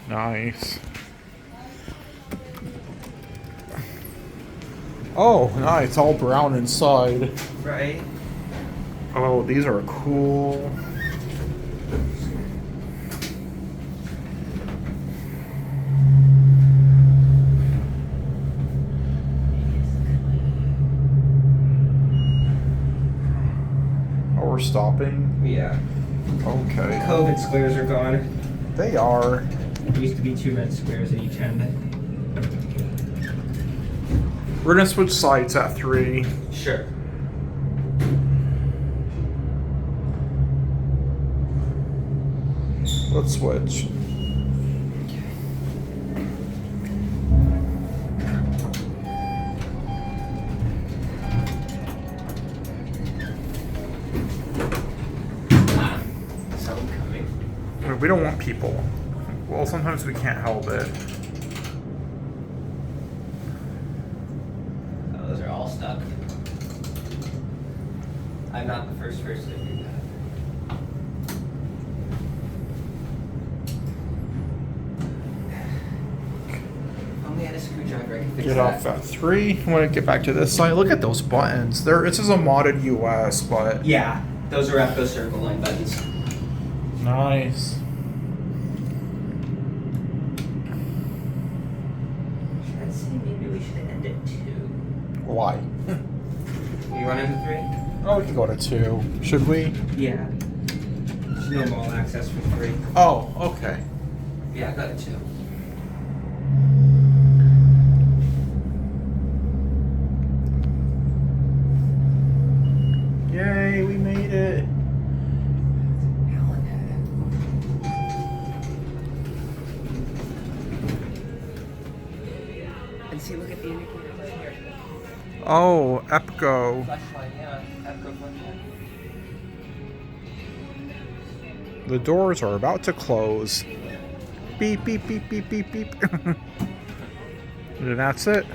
Nice. Oh, nice. It's all brown inside. Right. Oh, these are cool. Oh, we're stopping? Yeah. Okay. COVID squares are gone. They are. There used to be 2 red squares at each end. We're gonna switch sides at 3. Sure. Let's switch. Something coming. We don't want people. Well, sometimes we can't help it. Oh, those are all stuck. I'm not the first person to do that. If only I had a screwdriver, I could fix Get that. off at 3. I want to get back to this side. Look at those buttons. This is a modded US, but Yeah, those are Epco circle line buttons. nice. I'd say maybe we should end at 2. Why? You want into 3? Oh, we can go to 2. Should we? Yeah. There's no mall access for 3. Oh, okay. Yeah, I got it 2. Yay, we made it. And see, look at the indicators here. Oh, Epco. Flashlight, yeah. Epco flashlight. The doors are about to close. Beep, beep, beep, beep, beep, beep. And that's it.